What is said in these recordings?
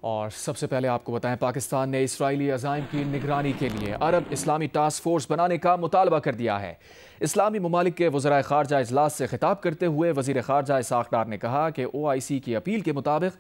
और सबसे पहले आपको बताएं, पाकिस्तान ने इसराइली अज़ाइम की निगरानी के लिए अरब इस्लामी टास्क फोर्स बनाने का मुतालबा कर दिया है। इस्लामी ममालिक के वज़राए ख़ारजा इजलास से खिताब करते हुए वज़ीर ख़ारजा इसाक़ डार ने कहा कि OIC की अपील के मुताबिक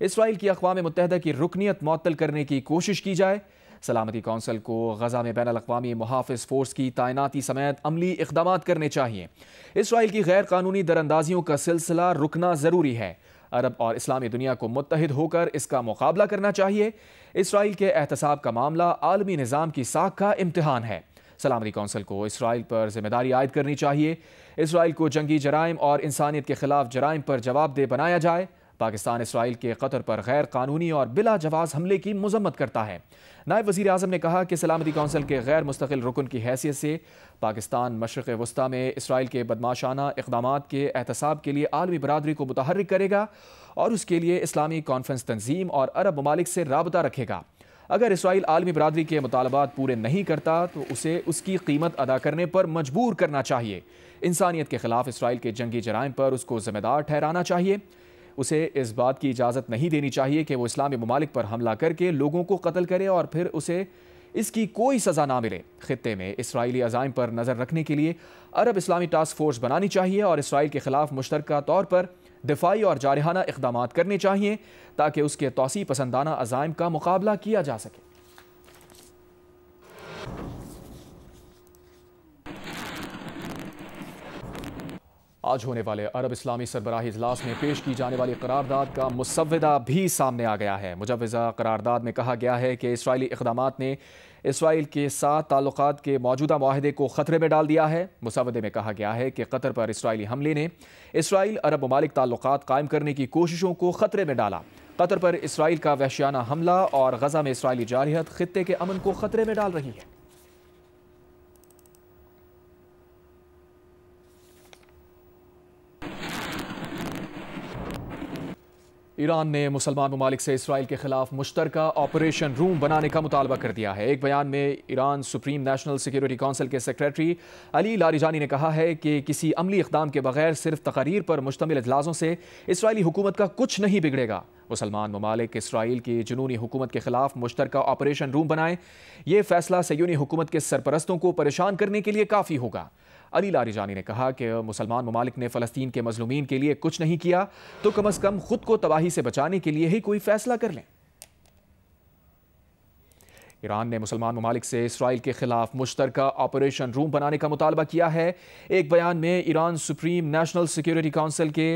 इसराइल की अक़वाम मुत्तहिदा की रुकनीत मुअत्तल करने की कोशिश की जाए। सलामती कौंसल को गज़ा में बैनुल अक़वामी मुहाफ़िज़ फ़ोर्स की तैनाती समेत अमली इक़दामात करने चाहिए। इसराइल की गैर कानूनी दरअंदाजियों का सिलसिला रुकना ज़रूरी है। अरब और इस्लामी दुनिया को मुत्तहिद होकर इसका मुकाबला करना चाहिए। इसराइल के एहतसाब का मामला आलमी निज़ाम की साख का इम्तिहान है। सलामती कौंसल को इसराइल पर जिम्मेदारी आयद करनी चाहिए। इसराइल को जंगी जराइम और इंसानियत के खिलाफ जराइम पर जवाबदेह बनाया जाए। पाकिस्तान इसराइल के कतर पर गैर कानूनी और बिला जवाज़ हमले की मजम्मत करता है। नायब वज़ीर आज़म ने कहा कि सलामती कौंसल के गैर मुस्तकिल रुकन की हैसियत से पाकिस्तान मशरिक़ वस्ता में इसराइल के बदमाशाना इक़दामात के एहतसाब के लिए आलमी बरादरी को मुतहर्रिक करेगा और उसके लिए इस्लामी कॉन्फ्रेंस तंजीम और अरब ममालिक से राबता रखेगा। अगर इसराइल आलमी बरादरी के मुतालबात पूरे नहीं करता तो उसे उसकी कीमत अदा करने पर मजबूर करना चाहिए। इंसानियत के खिलाफ इसराइल के जंगी जराइम पर उसको ज़िम्मेदार ठहराना चाहिए। उसे इस बात की इजाज़त नहीं देनी चाहिए कि वो इस्लामी ममालिक पर हमला करके लोगों को कत्ल करे और फिर उसे इसकी कोई सज़ा ना मिले। खित्ते में इसराइली अज़ाइम पर नज़र रखने के लिए अरब इस्लामी टास्क फोर्स बनानी चाहिए और इसराइल के खिलाफ मुश्तरका तौर पर दिफाई और जारहाना इक़दामात करने चाहिए ताकि उसके तौसी पसंदाना अज़ाइम का मुकाबला किया जा सके। आज होने वाले अरब इस्लामी सरबराही इजलास में पेश की जाने वाली करारदाद का मुसव्वदा भी सामने आ गया है। मुजव्वज़ा करारदाद में कहा गया है कि इसराइली इक़दामात ने इसराइल के साथ ताल्लुकात के मौजूदा मुआहदे को ख़तरे में डाल दिया है। मुसव्वदे में कहा गया है कि कतर पर इसराइली हमले ने इसराइल अरब ममालिक ताल्लुकात कायम करने की कोशिशों को ख़तरे में डाला। कतर पर इसराइल का वहशियाना हमला और गज़ा में इसराइली जारहियत खित्ते के अमन को ख़तरे में डाल रही है। ईरान ने मुसलमान ममालिक से इसराइल के खिलाफ मुश्तरका ऑपरेशन रूम बनाने का मुतालबा कर दिया है। एक बयान में Iran supreme national security council के सेक्रेटरी अली लारिजानी ने कहा है कि किसी अमली इक़दाम के बगैर सिर्फ तकारीर पर मुश्तमिल इजलासों से इसराइली हुकूमत का कुछ नहीं बिगड़ेगा। मुसलमान ममालिक इसराइल की जुनूनी हुकूमत के खिलाफ मुश्तरका ऑपरेशन रूम बनाएं। ये फैसला सयूनी हुकूमत के सरपरस्तों को परेशान करने के लिए काफ़ी होगा। अली लारिजानी ने कहा कि मुसलमान ममालिक ने फ़लस्तीन के मजलूमीन के लिए कुछ नहीं किया तो कम अज़ कम खुद को तबाही से बचाने के लिए ही कोई फैसला कर लें। ईरान ने मुसलमान ममालिक से इसराइल के खिलाफ मुश्तरका ऑपरेशन रूम बनाने का मुतालबा किया है। एक बयान में Iran supreme national security council के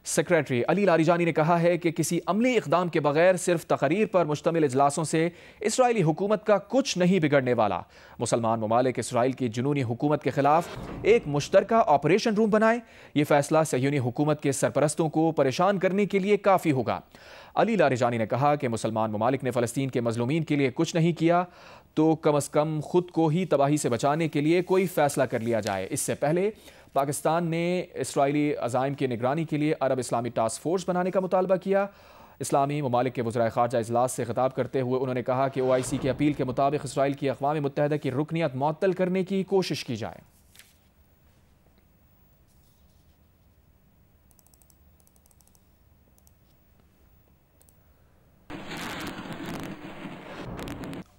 सेक्रेटरी अली लारिजानी ने कहा है कि किसी अमली इक़दाम के बगैर सिर्फ तकरीर पर मुश्तमिल इजलासों से इसराइली हुकूमत का कुछ नहीं बिगड़ने वाला। मुसलमान ममालिक इसराइल की जुनूनी हुकूमत के खिलाफ एक मुश्तरका ऑपरेशन रूम बनाए। ये फैसला सयूनी हुकूमत के सरपरस्तों को परेशान करने के लिए काफ़ी होगा। अली लारिजानी ने कहा कि मुसलमान ममालिक ने फ़लस्तीन के मजलूमीन के लिए कुछ नहीं किया तो कम अज़ कम खुद को ही तबाही से बचाने के लिए कोई फैसला कर लिया जाए। इससे पहले पाकिस्तान ने इसराइली अज़ाइम की निगरानी के लिए अरब इस्लामी टास्क फोर्स बनाने का मुतालबा किया। इस्लामी ममालिक के वज़राए ख़ारजा इजलास से खिताब करते हुए उन्होंने कहा कि OIC की अपील के मुताबिक इसराइल की अक़वाम मुत्तहिदा की रुकनीत मुअत्तल करने की कोशिश की जाए।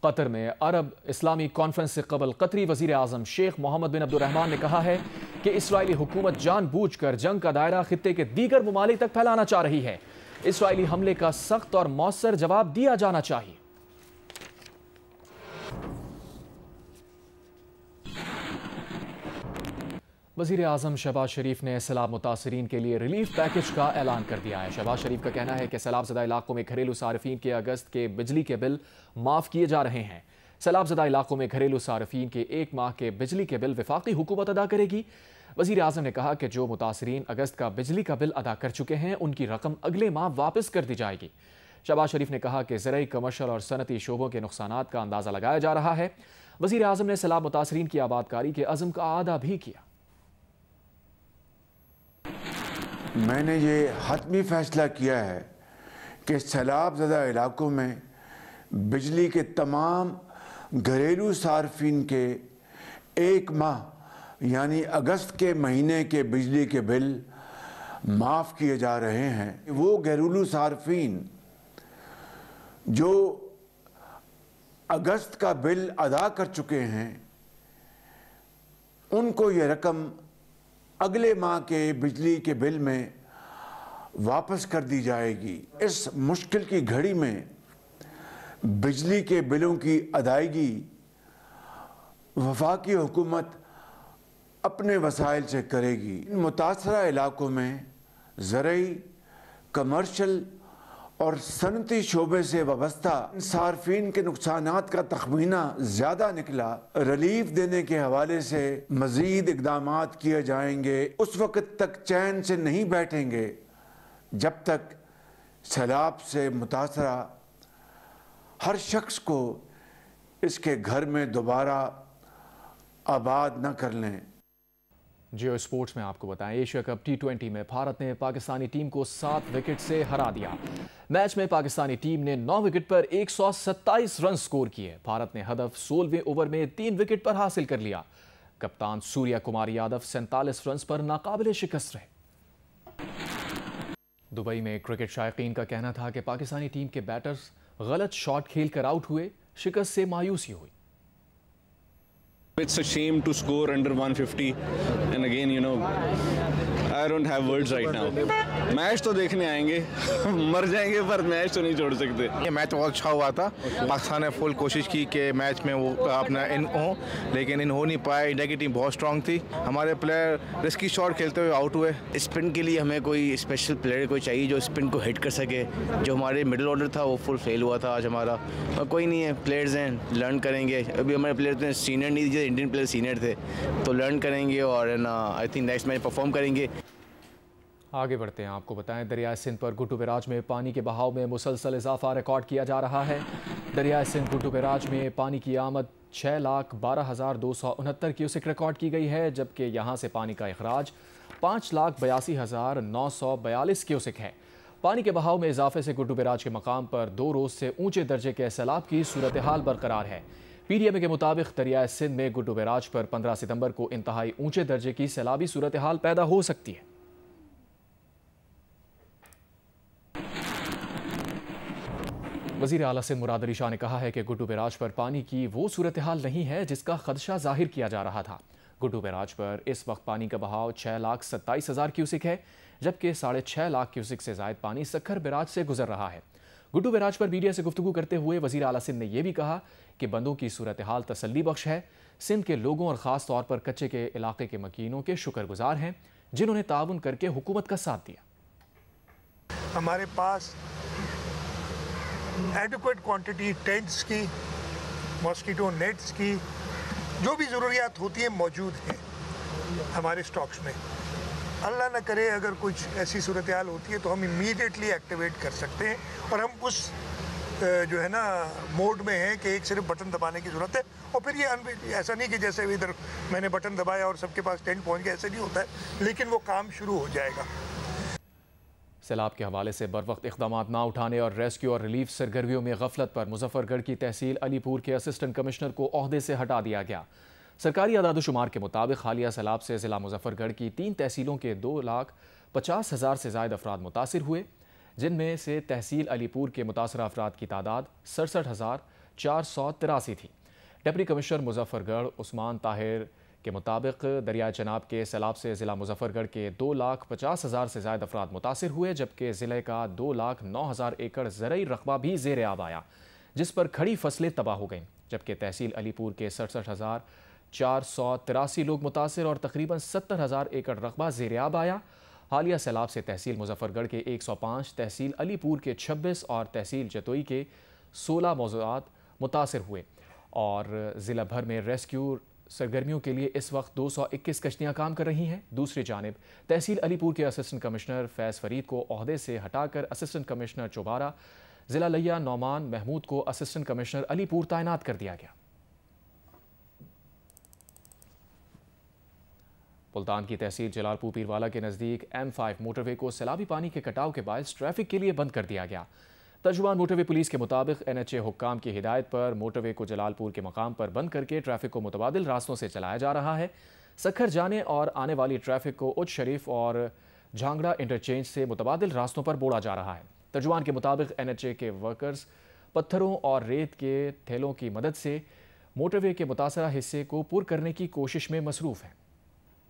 कतर में अरब इस्लामी कॉन्फ्रेंस से कबल कतरी वज़ीर आज़म शेख मोहम्मद बिन अब्दुर्रहमान ने कहा है कि इसराइली हुकूमत जानबूझकर जंग का दायरा खित्ते के दीगर ममालिक तक फैलाना चाह रही है। इसराइली हमले का सख्त और मौसर जवाब दिया जाना चाहिए। वज़ीर आज़म शहबाज शरीफ ने सैलाब मुतासरीन के लिए रिलीफ पैकेज का ऐलान कर दिया है। शहबाज शरीफ का कहना है कि सैलाब ज़दा इलाकों में घरेलू सार्फिन के अगस्त के बिजली के बिल माफ़ किए जा रहे हैं। सैलाब ज़दा इलाकों में घरेलू सार्फिन के एक माह के बिजली के बिल वफाकी हुकूमत अदा करेगी। वज़ीर आज़म ने कहा कि जो मुतासरीन अगस्त का बिजली का बिल अदा कर चुके हैं उनकी रकम अगले माह वापस कर दी जाएगी। शहबाज शरीफ ने कहा कि ज़रई, कमर्शल और सनती शोबों के नुकसानात का अंदाज़ा लगाया जा रहा है। वज़ीर आज़म ने सैलाब मुतासरीन की आबादकारी के अज़म का आदा भी किया। मैंने ये हतमी फैसला किया है कि सैलाब ज़दा इलाकों में बिजली के तमाम घरेलू सार्फिन के एक माह यानी अगस्त के महीने के बिजली के बिल माफ़ किए जा रहे हैं। वो घरेलू सार्फिन जो अगस्त का बिल अदा कर चुके हैं उनको ये रकम अगले माह के बिजली के बिल में वापस कर दी जाएगी। इस मुश्किल की घड़ी में बिजली के बिलों की अदायगी वफाकी हुकूमत अपने वसाइल से करेगी। मुतासरा इलाकों में ज़रई, कमर्शल और सनती शोबे से वाबस्ता सार्फिन के नुकसानात का तखमीना ज़्यादा निकला। रिलीफ देने के हवाले से मज़ीद इक़दामात किए जाएंगे। उस वक़्त तक चैन से नहीं बैठेंगे जब तक सैलाब से मुतासरा हर शख्स को इसके घर में दोबारा आबाद न कर लें। जियो स्पोर्ट्स में आपको बताएं, एशिया कप T20 में भारत ने पाकिस्तानी टीम को 7 विकेट से हरा दिया। मैच में पाकिस्तानी टीम ने 9 विकेट पर 127 रन स्कोर किए। भारत ने हदफ 16वें ओवर में 3 विकेट पर हासिल कर लिया। कप्तान सूर्या कुमार यादव 47 रन पर नाकाबिले शिकस्त रहे। दुबई में क्रिकेट शायकीन का कहना था कि पाकिस्तानी टीम के बैटर्स गलत शॉट खेलकर आउट हुए, शिकस्त से मायूसी हुई। It's a shame to score under 150 and again I don't have words right now. Match तो देखने आएंगे मर जाएंगे पर मैच तो नहीं छोड़ सकते। ये मैच बहुत अच्छा हुआ था। पाकिस्तान ने फुल कोशिश की कि मैच में वो अपना इन हो, लेकिन इन हो नहीं पाया। इंडिया की टीम बहुत स्ट्रांग थी। हमारे प्लेयर रिस्की शॉट खेलते हुए आउट हुए। स्पिन के लिए हमें कोई स्पेशल प्लेयर कोई चाहिए जो स्पिन को हिट कर सके। जो हमारे मिडिल ऑर्डर था वो फुल फेल हुआ था आज हमारा। और कोई नहीं है, प्लेयर्स हैं, लर्न करेंगे। अभी हमारे प्लेयर तो सीनियर नहीं थे, इंडियन प्लेयर सीनियर थे, तो लर्न करेंगे और I think next match perform करेंगे। आगे बढ़ते हैं, आपको बताएं दरियाए सिंध पर गुड्डू बैराज में पानी के बहाव में मुसलसल इजाफा रिकॉर्ड किया जा रहा है। दरियाए सिंध गुड्डू बैराज में पानी की आमद 6,12,269 क्यूसेक रिकॉर्ड की गई है, जबकि यहां से पानी का अखराज 5,82,942 क्यूसेक है। पानी के बहाव में इजाफे से गुड्डू बैराज के मकाम पर 2 रोज़ से ऊंचे दर्जे के सैलाब की सूरत हाल बरकरार है। PDMA के मुताबिक दरियाए सिंध में गुड्डू बैराज पर 15 सितंबर को इंतहाई ऊंचे दर्जे की सैलाबी सूरत हाल पैदा हो सकती है। वज़ीर आला सिंध मुराद अली शाह ने कहा है कि गुड्डू बैराज पर पानी की वो सूरत हाल नहीं है जिसका खदशा जाहिर किया जा रहा था। गुड्डू बैराज पर इस वक्त पानी का बहाव 6,27,000 क्यूसिक है, जबकि 6.5 लाख क्यूसिक से ज़ायद पानी सक्खर बैराज से गुजर रहा है। गुड्डू बैराज पर मीडिया से गुफ्तगू करते हुए वज़ीर आला सिंध ने यह भी कहा कि बंदों की सूरत हाल तसल्ली बख्श है। सिंध के लोगों और ख़ास तौर पर कच्चे के इलाके के मकीनों के शुक्रगुजार हैं जिन्होंने ताउन करके हुकूमत का साथ दिया। हमारे पास एडिक्वेट क्वांटिटी टेंट्स की, मॉस्किटो नेट्स की, जो भी ज़रूरियात होती है मौजूद है हमारे स्टॉक्स में। अल्लाह न करे अगर कुछ ऐसी सूरत हाल होती है तो हम इमीडिएटली एक्टिवेट कर सकते हैं, और हम उस जो है ना मोड में हैं कि एक सिर्फ बटन दबाने की ज़रूरत है। और फिर ये ऐसा नहीं कि जैसे इधर मैंने बटन दबाया और सबके पास टेंट पहुंच गया, ऐसे नहीं होता है, लेकिन वो काम शुरू हो जाएगा। सैलाब के हवाले से बर वक्त इक़दामात ना उठाने और रेस्क्यू और रिलीफ सरगर्मियों में गफलत पर मुजफ्फरगढ़ की तहसील अलीपुर के असिस्टेंट कमिश्नर को ओहदे से हटा दिया गया। सरकारी आदादोशुमार के मुताबिक हालिया सैलाब से ज़िला मुजफ्फरगढ़ की 3 तहसीलों के 2,50,000 से ज़ायद अफराद मुतासिर हुए, जिनमें से तहसील अलीपुर के मुतासरा अफराद की तादाद 67,483 थी। डिप्टी कमिश्नर मुजफ्फरगढ़ उस्मान ताहिर के मुताबिक दरियाए चनाब के सैलाब से ज़िला मुजफ्फरगढ़ के 2,50,000 से ज़ायद अफराद मुतासिर हुए, जबकि ज़िले का 2,09,000 एकड़ ज़रई रकबा भी ज़ेर आब आया, जिस पर खड़ी फसलें तबाह हो गईं। जबकि तहसील अलीपुर के 67,483 लोग मुतासिर और तकरीबन 70,000 एकड़ रकबा ज़ेर आब आया। हालिया सैलाब से तहसील मुजफ्फरगढ़ के 105, तहसील अलीपुर के 26 और तहसील जतोई के 16 मौज़ूआत मुतासिर हुए, और ज़िला भर में रेस्क्यू सरगर्मियों के लिए इस वक्त 221 कश्तियाँ काम कर रही हैं। दूसरी जानिब तहसील अलीपुर के असिस्टेंट कमिश्नर फैज़ फरीद को ओहदे से हटाकर असिस्टेंट कमिश्नर चौबारा, ज़िला लिया नौमान महमूद को असिस्टेंट कमिश्नर अलीपुर तैनात कर दिया गया। मुल्तान की तहसील जलालपुर पीरवाला के नज़दीक M5 मोटरवे को सैलाबी पानी के कटाव के बायस ट्रैफिक के लिए बंद कर दिया गया। तर्जुमान मोटरवे पुलिस के मुताबिक NHA हुक्काम की हिदायत पर मोटरवे को जलालपुर के मकाम पर बंद करके ट्रैफिक को मुतबादिल रास्तों से चलाया जा रहा है। सक्खर जाने और आने वाली ट्रैफिक को उच्च शरीफ और झांगड़ा इंटरचेंज से मुतबादिल रास्तों पर बोड़ा जा रहा है। तर्जुमान के मुताबिक NHA के वर्कर्स पत्थरों और रेत के थैलों की मदद से मोटरवे के मुतासरा हिस्से को पुर करने की कोशिश में मसरूफ़ है।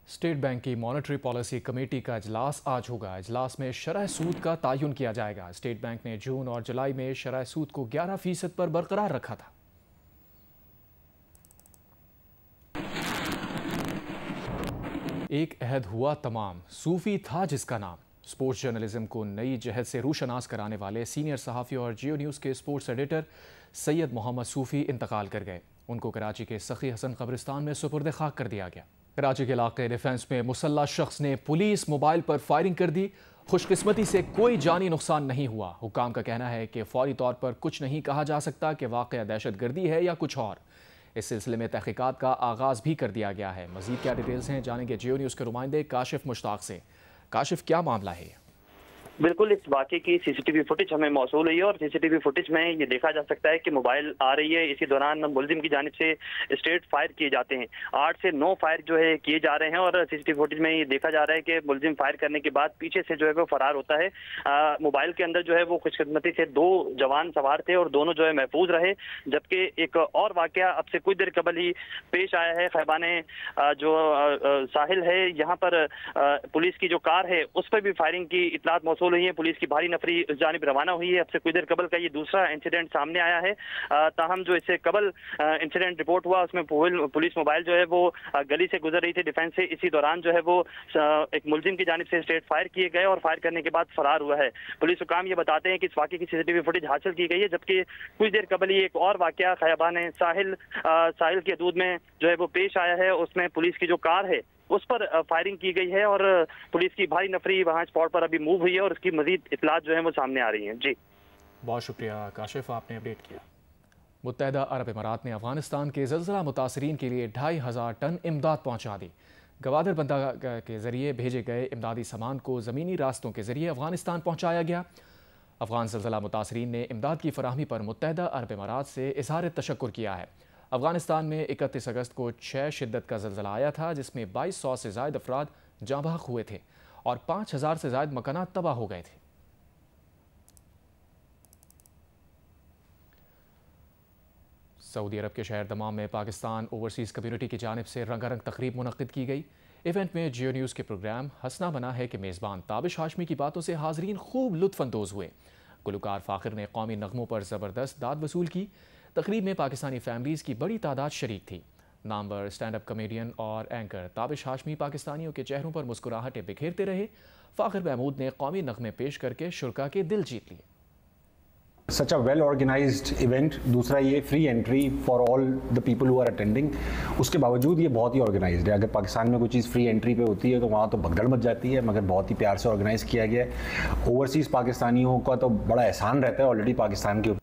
स्टेट बैंक की मॉनेटरी पॉलिसी कमेटी का इजलास आज होगा। इजलास में शरह सूद का तयन किया जाएगा। स्टेट बैंक ने जून और जुलाई में शरह सूद को 11% पर बरकरार रखा था। एक अहद हुआ तमाम, सूफी था जिसका नाम। स्पोर्ट्स जर्नलिज्म को नई जहद से रूशनास कराने वाले सीनियर सहाफ़ी और जियो न्यूज़ के स्पोर्ट्स एडिटर सैयद मोहम्मद सूफी इंतकाल कर गए। उनको कराची के सखी हसन कब्रिस्तान में सुपुर्द खाक कर दिया गया। कराची के इलाके डिफेंस में मुसल्लह शख्स ने पुलिस मोबाइल पर फायरिंग कर दी। खुशकिस्मती से कोई जानी नुकसान नहीं हुआ। हुकाम का कहना है कि फौरी तौर पर कुछ नहीं कहा जा सकता कि वाक़या दहशतगर्दी है या कुछ और। इस सिलसिले में तहकीकात का आगाज़ भी कर दिया गया है। मज़ीद क्या डिटेल्स हैं जानेंगे जियो न्यूज़ के नुमाइंदे काशिफ मुश्ताक से। काशिफ, क्या मामला है? बिल्कुल, इस वाक़े की सीसीटीवी फुटेज हमें मौसूल हुई है और सीसीटीवी फुटेज में ये देखा जा सकता है कि मोबाइल आ रही है। इसी दौरान मुलजिम की जानिब से स्ट्रेट फायर किए जाते हैं। 8 से 9 फायर जो है किए जा रहे हैं और सीसीटीवी फुटेज में ये देखा जा रहा है कि मुलजिम फायर करने के बाद पीछे से जो है वो फरार होता है। मोबाइल के अंदर जो है वो खुशकिस्मती से 2 जवान सवार थे और दोनों जो है महफूज रहे। जबकि एक और वाक़या अब से कुछ देर कबल ही पेश आया है। खैबाने जो साहिल है, यहाँ पर पुलिस की जो कार है उस पर भी फायरिंग की इतलात मौसूल हुई है। पुलिस की भारी नफरी उस जानिब रवाना हुई है। अब से कुछ देर कबल का ये दूसरा इंसिडेंट सामने आया है। ताहम जो इससे कबल इंसिडेंट रिपोर्ट हुआ उसमें पुलिस मोबाइल जो है वो गली से गुजर रही थी डिफेंस से। इसी दौरान जो है वो एक मुलजिम की जानिब से स्ट्रेट फायर किए गए और फायर करने के बाद फरार हुआ है। पुलिस हुकाम ये बताते हैं कि इस वाक़े की सीसीटीवी फुटेज हासिल की गई है। जबकि कुछ देर कबल ही एक और वाक़या खैबान साहिल के हदूद में जो है वो पेश आया है। उसमें पुलिस की जो कार है उस पर फायरिंग की गई है और पुलिस की भारी नफरी वहां स्पॉट पर अभी मूव हुई है और उसकी मजीद इतलात जो है वो सामने आ रही हैं। जी बहुत शुक्रिया काशिफ, आपने अपडेट किया। मुत्तहदा अरब इमारात ने अफगानिस्तान के ज़लज़ला मुतासरीन के लिए 2500 टन इमदाद पहुँचा दी। गवादर बंदा के ज़रिए भेजे गए इमदादी सामान को ज़मीनी रास्तों के ज़रिए अफगानिस्तान पहुँचाया गया। अफगान ज़लज़ला मुतासरीन ने इमदाद की फराहमी पर मुत्तहदा अरब इमारात से इज़हार तशक्कुर किया है। अफगानिस्तान में 31 अगस्त को 6 शिद्दत का ज़लज़ला आया था जिसमें 2200 से ज़ायद अफराद जाँ बहक हुए थे और 5000 से ज़ायद मकानात तबाह हो गए थे। सऊदी अरब के शहर दमाम में पाकिस्तान ओवरसीज़ कम्यूनिटी की जानिब से रंगारंग तकरीब मुनक़्क़िद की गई। इवेंट में जियो न्यूज़ के प्रोग्राम हंसना बना है के मेज़बान ताबिश हाशमी की बातों से हाज़रीन खूब लुत्फ़अंदोज़ हुए। गुलकार फ़ाखिर ने कौमी नगमों पर ज़बरदस्त दाद वसूल की। तकरीब में पाकिस्तानी फैमिलीज़ की बड़ी तादाद शरीक थी। नामवर स्टैंड अप कॉमेडियन और एंकर ताबिश हाशमी पाकिस्तानियों के चेहरों पर मुस्कुराहटें बिखेरते रहे। फ़ाखिर महमूद ने कौमी नगमे पेश करके शुरका के दिल जीत लिए। Such a well organized event। दूसरा ये free entry for all the people who are attending. उसके बावजूद ये बहुत ही ऑर्गेनाइज्ड है। अगर पाकिस्तान में कोई चीज़ फ्री एंट्री पे होती है तो वहाँ तो भगदड़ मच जाती है, मगर बहुत ही प्यार से ऑर्गेनाइज किया गया है। ओवरसीज़ पाकिस्तानियों का तो बड़ा एहसान रहता है ऑलरेडी पाकिस्तान के